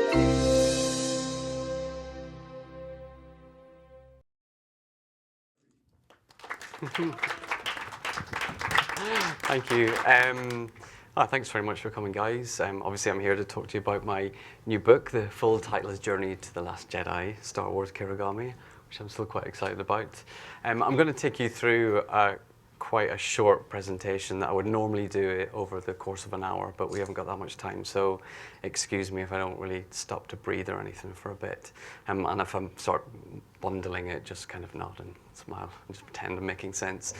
Thank you. Thanks very much for coming, guys. Obviously, I'm here to talk to you about my new book. The full title is Journey to the Last Jedi, Star Wars Kirigami, which I'm still quite excited about. I'm going to take you through quite a short presentation that I would normally do it over the course of an hour, but we haven't got that much time, so excuse me if I don't really stop to breathe or anything for a bit. And if I'm sort of bundling it, just kind of nod and smile and just pretend I'm making sense.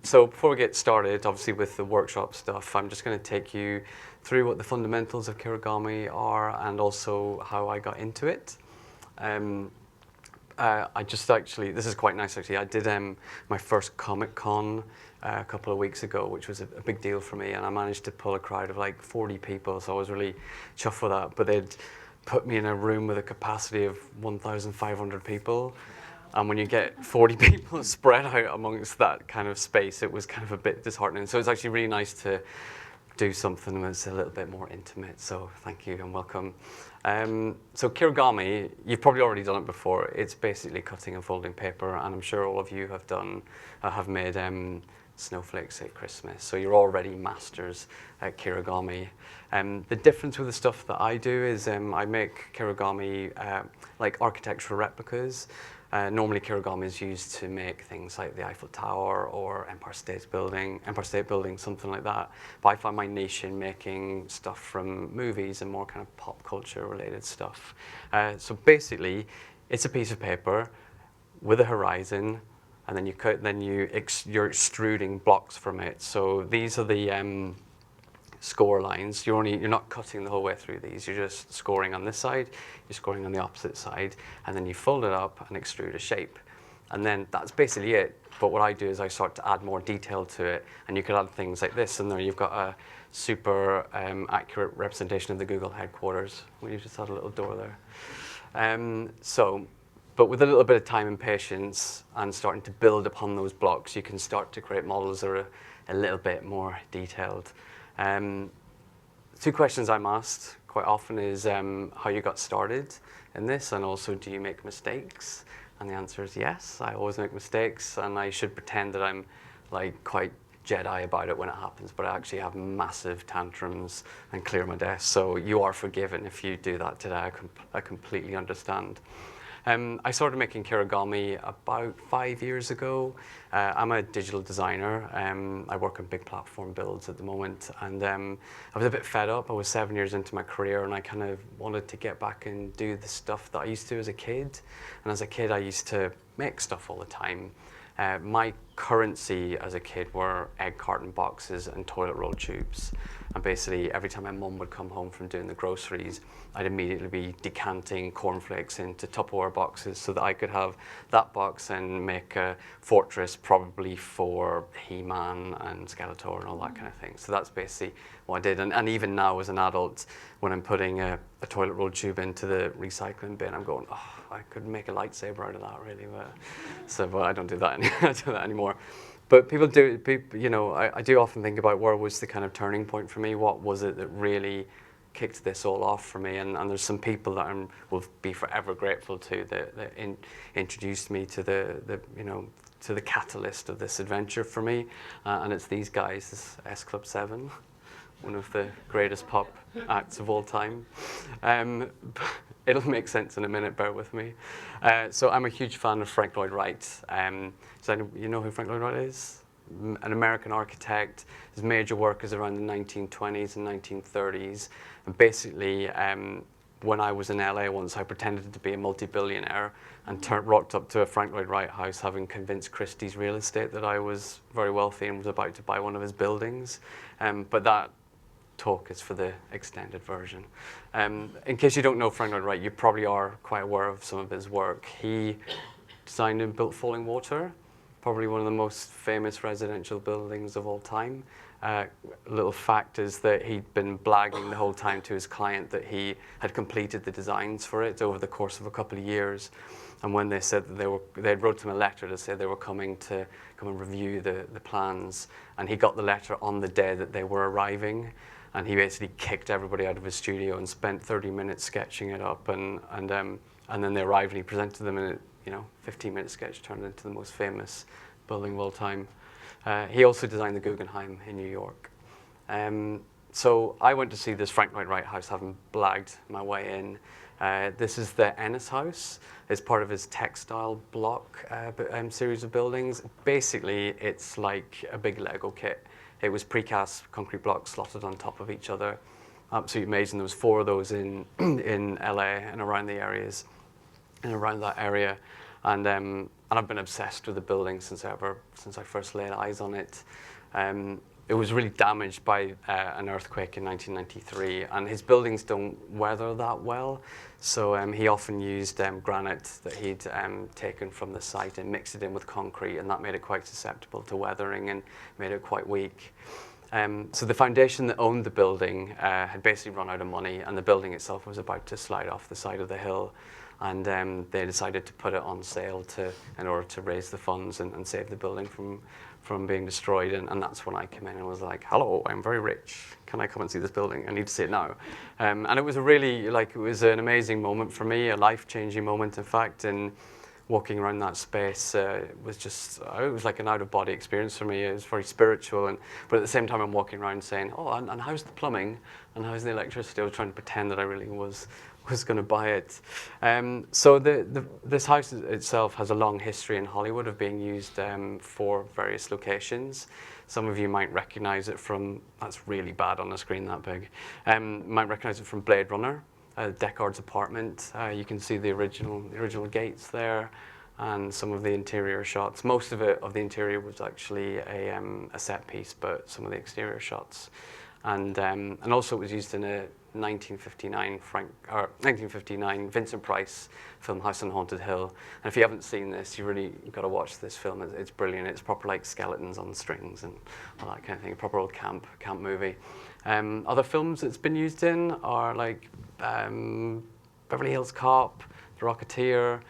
So before we get started, obviously with the workshop stuff, I'm just going to take you through what the fundamentals of Kirigami are and also how I got into it. I just actually, this is quite nice actually, I did my first Comic-Con a couple of weeks ago, which was a big deal for me, and I managed to pull a crowd of like 40 people, so I was really chuffed with that. But they'd put me in a room with a capacity of 1,500 people, and when you get 40 people spread out amongst that kind of space, it was kind of a bit disheartening. So it's actually really nice to do something that's a little bit more intimate, so thank you and welcome. So Kirigami, you've probably already done it before. It's basically cutting and folding paper, and I'm sure all of you have made snowflakes at Christmas, so you're already masters at Kirigami. The difference with the stuff that I do is I make Kirigami like architectural replicas. Normally Kirigami is used to make things like the Eiffel Tower or Empire State Building, something like that. But I find my niche in making stuff from movies and more kind of pop culture related stuff. So basically, it's a piece of paper with a horizon, and then you're extruding blocks from it. So these are the score lines. You're not cutting the whole way through these. You're just scoring on this side, you're scoring on the opposite side, and then you fold it up and extrude a shape. And then that's basically it. But what I do is I start to add more detail to it, and you could add things like this, and there you've got a super accurate representation of the Google headquarters. We just had a little door there. But with a little bit of time and patience and starting to build upon those blocks, you can start to create models that are a little bit more detailed. Two questions I'm asked quite often is how you got started in this, and also do you make mistakes? And the answer is yes, I always make mistakes, and I should pretend that I'm like quite Jedi about it when it happens, but I actually have massive tantrums and clear my desk, so you are forgiven if you do that today. I completely understand. I started making Kirigami about 5 years ago. I'm a digital designer. I work on big platform builds at the moment, and I was a bit fed up. I was 7 years into my career, and I kind of wanted to get back and do the stuff that I used to as a kid. And as a kid, I used to make stuff all the time. My currency as a kid were egg carton boxes and toilet roll tubes. And basically, every time my mum would come home from doing the groceries, I'd immediately be decanting cornflakes into Tupperware boxes so that I could have that box and make a fortress probably for He-Man and Skeletor and all that kind of thing. So that's basically what I did. And even now as an adult, when I'm putting a toilet roll tube into the recycling bin, I'm going, oh, I could make a lightsaber out of that, really. But I don't do that, I don't do that anymore. But people do, you know, I do often think about where was the kind of turning point for me. What was it that really kicked this all off for me? And there's some people that I will be forever grateful to that introduced me to to the catalyst of this adventure for me. And it's these guys, this S Club 7, one of the greatest pop acts of all time. It'll make sense in a minute, bear with me. So I'm a huge fan of Frank Lloyd Wright. So you know who Frank Lloyd Wright is? An American architect. His major work is around the 1920s and 1930s. And basically, when I was in LA once, I pretended to be a multi-billionaire and rocked up to a Frank Lloyd Wright house, having convinced Christie's Real Estate that I was very wealthy and was about to buy one of his buildings. But that talk is for the extended version. In case you don't know Frank Lloyd Wright, you probably are quite aware of some of his work. He designed and built Falling Water, probably one of the most famous residential buildings of all time. Little fact is that he'd been blagging the whole time to his client that he had completed the designs for it over the course of a couple of years. And when they said that they wrote him a letter to say they were coming to come and review the plans, and he got the letter on the day that they were arriving. and he basically kicked everybody out of his studio and spent 30 minutes sketching it up, and then they arrived and he presented them, and a 15-minute sketch turned into the most famous building of all time. He also designed the Guggenheim in New York. So I went to see this Frank Lloyd Wright house, having blagged my way in. This is the Ennis House. It's part of his textile block series of buildings. Basically, it's like a big Lego kit. It was precast concrete blocks slotted on top of each other. Absolutely amazing. There was 4 of those in LA and around the areas, and around that area. And I've been obsessed with the building since I first laid eyes on it. It was really damaged by an earthquake in 1993, and his buildings don't weather that well. So he often used granite that he'd taken from the site and mixed it in with concrete, and that made it quite susceptible to weathering and made it quite weak. So the foundation that owned the building had basically run out of money, and the building itself was about to slide off the side of the hill. And they decided to put it on sale in order to raise the funds and save the building from being destroyed. And that's when I came in and was like, hello, I'm very rich. Can I come and see this building? I need to see it now. And it was it was an amazing moment for me, a life-changing moment, in fact. And walking around that space it was like an out-of-body experience for me. It was very spiritual. But at the same time, I'm walking around saying, oh, and how's the plumbing? And how's the electricity? I was trying to pretend that I really was going to buy it. So this house itself has a long history in Hollywood of being used for various locations. Some of you might recognize it from, that's really bad on a screen that big, might recognize it from Blade Runner, Deckard's apartment. You can see the original gates there and some of the interior shots. Most of the interior was actually a set piece, but some of the exterior shots. And also it was used in a 1959 Vincent Price film, House on Haunted Hill. And if you haven't seen this, you've got to watch this film. It's brilliant. It's proper like skeletons on strings and all that kind of thing. A proper old camp movie. Other films it's been used in are like Beverly Hills Cop, The Rocketeer,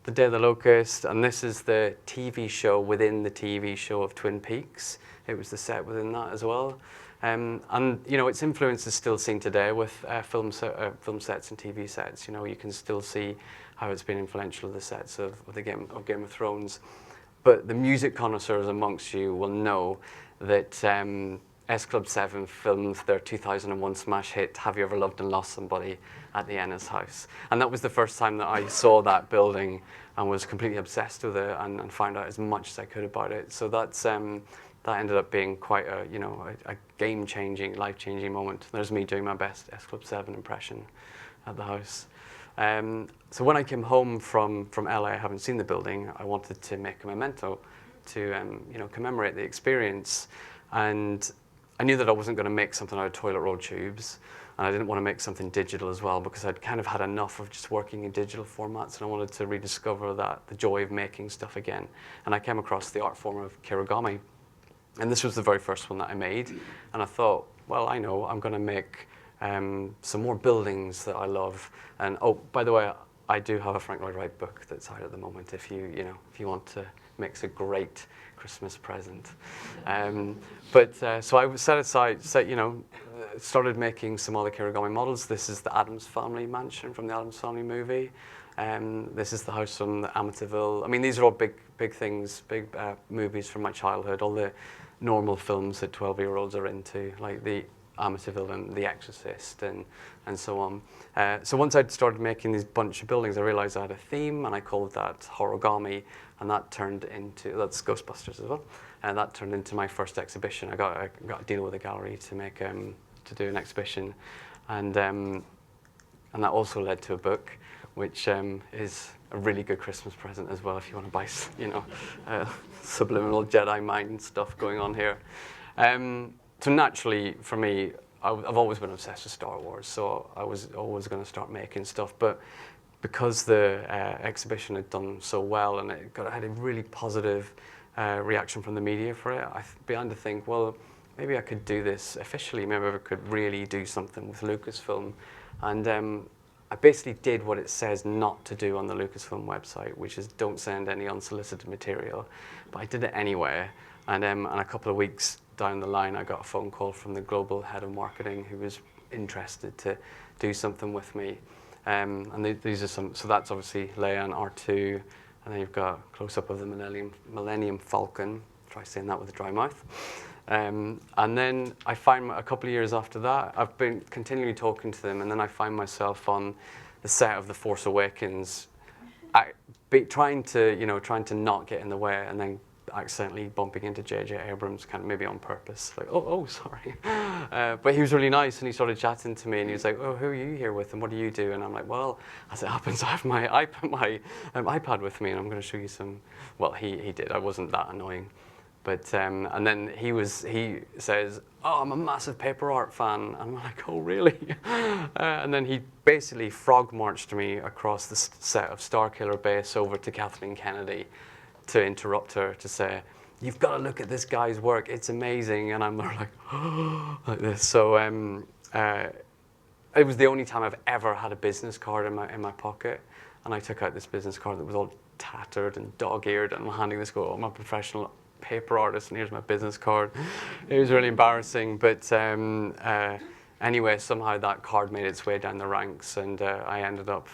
The Day of the Locust, and this is the TV show within the TV show of Twin Peaks. It was the set within that as well. And its influence is still seen today with film sets and TV sets. You can still see how it's been influential of the sets of Game of Thrones. But the music connoisseurs amongst you will know that S Club 7 filmed their 2001 smash hit, Have You Ever Loved and Lost Somebody, at the Ennis House. And that was the first time that I saw that building and was completely obsessed with it and found out as much as I could about it. So that ended up being quite a game-changing, life-changing moment. There's me doing my best S Club 7 impression at the house. So when I came home from LA, having seen the building, I wanted to make a memento to commemorate the experience. And I knew that I wasn't going to make something out of toilet roll tubes, and I didn't want to make something digital as well, because I'd kind of had enough of just working in digital formats, and I wanted to rediscover the joy of making stuff again. And I came across the art form of Kirigami. And this was the very first one that I made. And I thought, well, I know, I'm going to make some more buildings that I love. And oh, by the way, I do have a Frank Lloyd Wright book that's out at the moment if you want to make a great Christmas present. So I started making some other Kirigami models. This is the Addams Family mansion from the Addams Family movie. This is the house from the Amityville. I mean, these are all big things, big movies from my childhood, all the normal films that 12-year-olds are into, like the Amityville and The Exorcist and so on. So once I'd started making these bunch of buildings, I realized I had a theme, and I called that Horrorigami, and that's Ghostbusters as well. And that turned into my first exhibition. I got a deal with a gallery to do an exhibition, and that also led to a book, which is a really good Christmas present as well if you want to buy, subliminal Jedi mind stuff going on here. So naturally, for me, I've always been obsessed with Star Wars, so I was always going to start making stuff. But because the exhibition had done so well and I had a really positive reaction from the media for it, I began to think, well, maybe I could do this officially. Maybe I could really do something with Lucasfilm. And I basically did what it says not to do on the Lucasfilm website, which is don't send any unsolicited material. But I did it anyway. And a couple of weeks down the line, I got a phone call from the global head of marketing who was interested to do something with me. And these are some, so that's obviously Leia and R2, and then you've got a close-up of the Millennium Falcon. Try saying that with a dry mouth. And then I find a couple of years after that, I've been continually talking to them, and then I find myself on the set of The Force Awakens, trying to not get in the way, and then accidentally bumping into J.J. Abrams, kind of maybe on purpose, like, oh, sorry. But he was really nice, and he started chatting to me, and he was like, oh, who are you here with, and what do you do? And I'm like, well, as it happens, I have my iPad with me, and I'm going to show you some. Well, he did. I wasn't that annoying. But and then he says, oh, I'm a massive paper art fan. And I'm like, oh, really? And then he basically frog marched me across the set of Starkiller Base over to Kathleen Kennedy to interrupt her, to say, you've got to look at this guy's work. It's amazing. And I'm there like, like this. So it was the only time I've ever had a business card in my pocket. And I took out this business card that was all tattered and dog-eared, and I'm handing this, I'm a professional paper artist, and here's my business card. It was really embarrassing, but anyway, somehow that card made its way down the ranks, and I ended up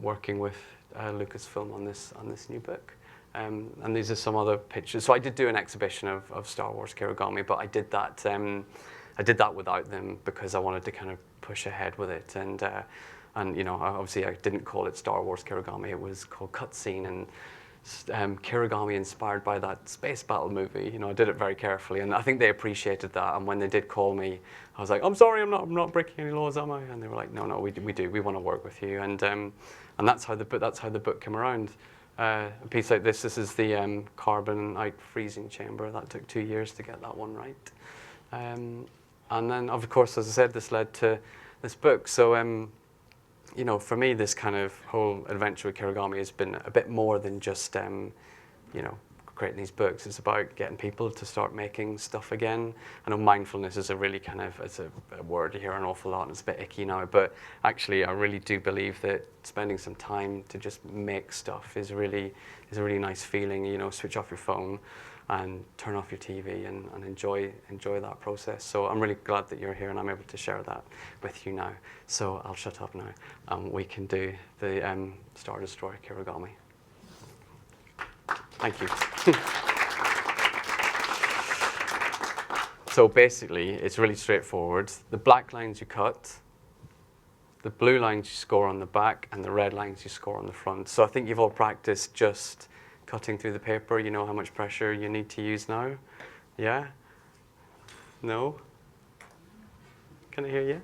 working with Lucasfilm on this new book. And these are some other pictures. So I did do an exhibition of Star Wars Kirigami, but I did that without them because I wanted to kind of push ahead with it, and obviously I didn't call it Star Wars Kirigami. It was called Cutscene, and Kirigami inspired by that space battle movie. I did it very carefully, and I think they appreciated that. And when they did call me, I was like, I'm sorry, I'm not breaking any laws, am I? And they were like, no, we do. We want to work with you. And that's how the book came around. A piece like this is the carbonite freezing chamber. That took 2 years to get that one right. And then, of course, as I said, this led to this book. So for me, this kind of whole adventure with Kirigami has been a bit more than just, creating these books. It's about getting people to start making stuff again. I know mindfulness is a really it's a word you hear an awful lot, and it's a bit icky now, but actually I really do believe that spending some time to just make stuff is a really nice feeling. Switch off your phone and turn off your TV and enjoy that process. So I'm really glad that you're here and I'm able to share that with you now. So I'll shut up now. We can do the Star Destroyer Kirigami. Thank you. So basically, it's really straightforward. The black lines you cut, the blue lines you score on the back, and the red lines you score on the front. So I think you've all practiced just cutting through the paper. You know how much pressure you need to use now? Yeah? No? Can I hear you?